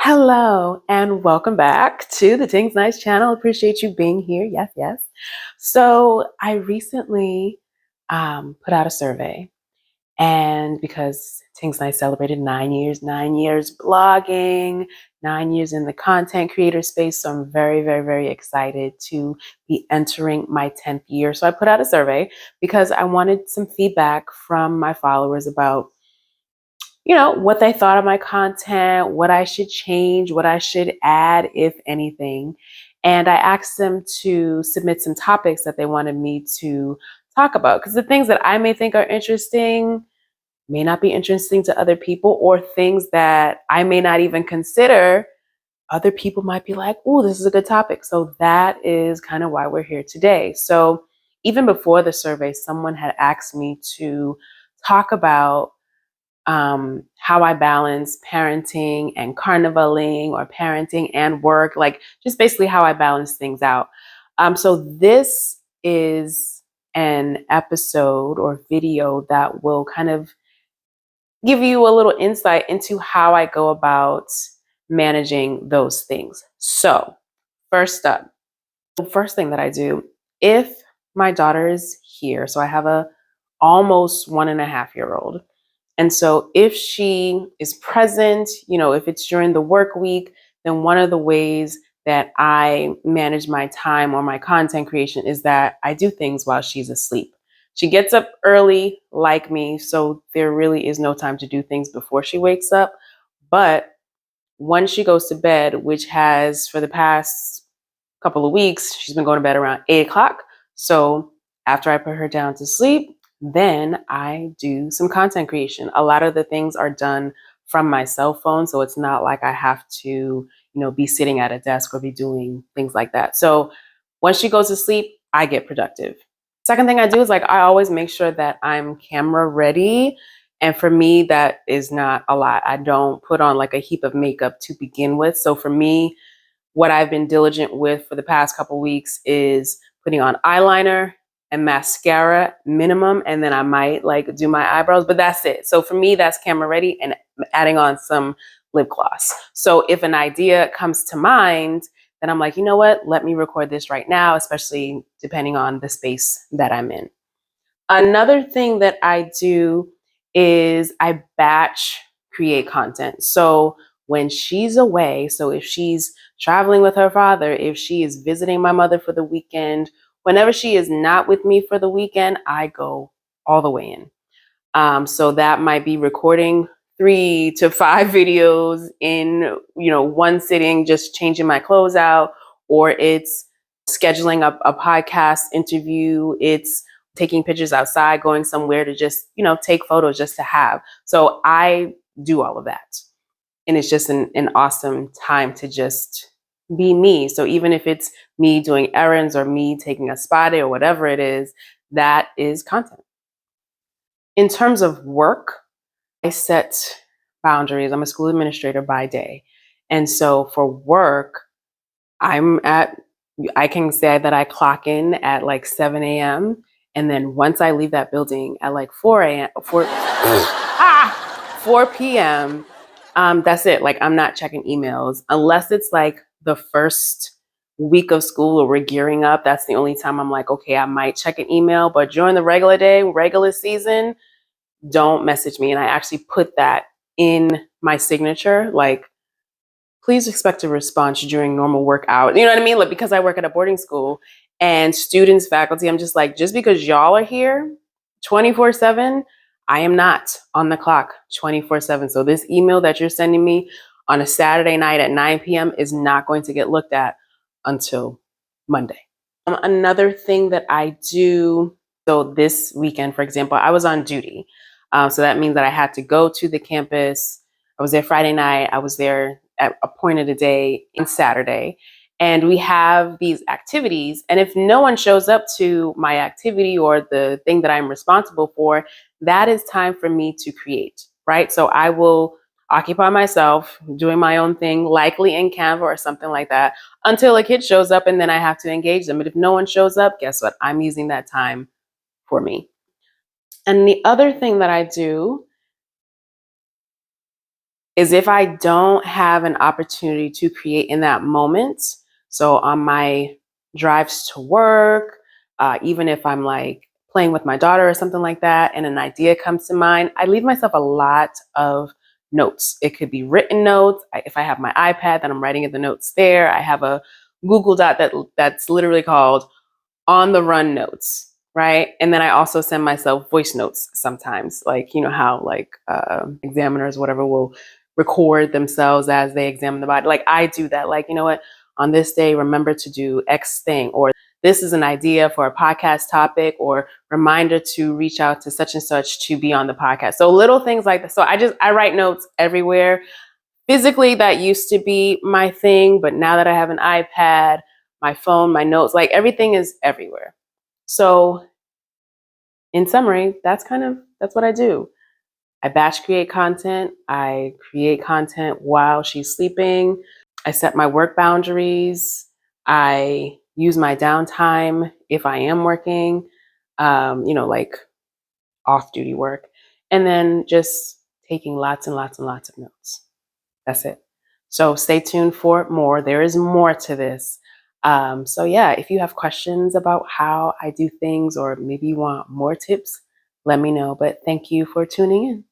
Hello and welcome back to the Tingz Nice channel. Appreciate you being here. Yes, yes. So I recently put out a survey, and because Tingz Nice celebrated 9 years blogging, 9 years in the content creator space, so I'm very, very, very excited to be entering my 10th year. So I put out a survey because I wanted some feedback from my followers about what they thought of my content, what I should change, what I should add, if anything. And I asked them to submit some topics that they wanted me to talk about. Because the things that I may think are interesting may not be interesting to other people, or things that I may not even consider, other people might be like, oh, this is a good topic. So that is kind of why we're here today. So even before the survey, someone had asked me to talk about how I balance parenting and carnivaling, or parenting and work, like just basically how I balance things out. So this is an episode or video that will kind of give you a little insight into how I go about managing those things. So first up, the first thing that I do, if my daughter is here, so I have a almost 1.5 year old. And so if she is present, if it's during the work week, then one of the ways that I manage my time or my content creation is that I do things while she's asleep. She gets up early like me, so there really is no time to do things before she wakes up. But once she goes to bed, which has for the past couple of weeks, she's been going to bed around 8 o'clock. So after I put her down to sleep, then I do some content creation. A lot of the things are done from my cell phone, so it's not like I have to, be sitting at a desk or be doing things like that. So once she goes to sleep, I get productive. Second thing I do is, like, I always make sure that I'm camera ready. And for me, that is not a lot. I don't put on like a heap of makeup to begin with. So for me, what I've been diligent with for the past couple weeks is putting on eyeliner and mascara minimum, and then I might like do my eyebrows, but that's it. So for me, that's camera ready, and adding on some lip gloss. So if an idea comes to mind, then I'm like, you know what, let me record this right now, especially depending on the space that I'm in. Another thing that I do is I batch create content. So when she's away, so if she's traveling with her father, if she is visiting my mother for the weekend, whenever she is not with me for the weekend, I go all the way in. So that might be recording 3 to 5 videos in, one sitting, just changing my clothes out, or it's scheduling a podcast interview. It's taking pictures outside, going somewhere to just, take photos just to have. So I do all of that. And it's just an awesome time to just be me. So even if it's me doing errands or me taking a spa day or whatever it is, that is content. In terms of work, I set boundaries. I'm a school administrator by day. And so for work, I can say that I clock in at like 7 a.m. And then once I leave that building at like 4 a.m., 4 p.m., that's it. Like, I'm not checking emails unless it's like the first week of school or we're gearing up. That's the only time I'm like, okay, I might check an email. But during the regular day, regular season, don't message me. And I actually put that in my signature, like, please expect a response during normal work hours. You know what I mean? Like, because I work at a boarding school, and students, faculty, I'm just like, just because y'all are here 24/7, I am not on the clock 24/7. So this email that you're sending me on a Saturday night at 9 p.m. is not going to get looked at until Monday. Another thing that I do, so this weekend, for example, I was on duty. So that means that I had to go to the campus. I was there Friday night. I was there at a point of the day on Saturday. And we have these activities. And if no one shows up to my activity or the thing that I'm responsible for, that is time for me to create, right? So I will occupy myself doing my own thing, likely in Canva or something like that, until a kid shows up, and then I have to engage them. But if no one shows up, guess what? I'm using that time for me. And the other thing that I do is if I don't have an opportunity to create in that moment. So on my drives to work, even if I'm like playing with my daughter or something like that, and an idea comes to mind, I leave myself a lot of notes. It could be written notes. If I have my iPad, then I'm writing the notes there. I have a Google Doc that's literally called on the run notes, right? And then I also send myself voice notes sometimes, like, you know how like examiners, whatever, will record themselves as they examine the body. Like I do that. Like, you know what? On this day, remember to do X thing, or this is an idea for a podcast topic, or reminder to reach out to such and such to be on the podcast. So little things like that. So I write notes everywhere. Physically, that used to be my thing, but now that I have an iPad, my phone, my notes, like everything is everywhere. So in summary, that's what I do. I batch create content. I create content while she's sleeping. I set my work boundaries. I use my downtime if I am working, like off duty work, and then just taking lots and lots and lots of notes. That's it. So stay tuned for more. There is more to this. So yeah, if you have questions about how I do things, or maybe you want more tips, let me know. But thank you for tuning in.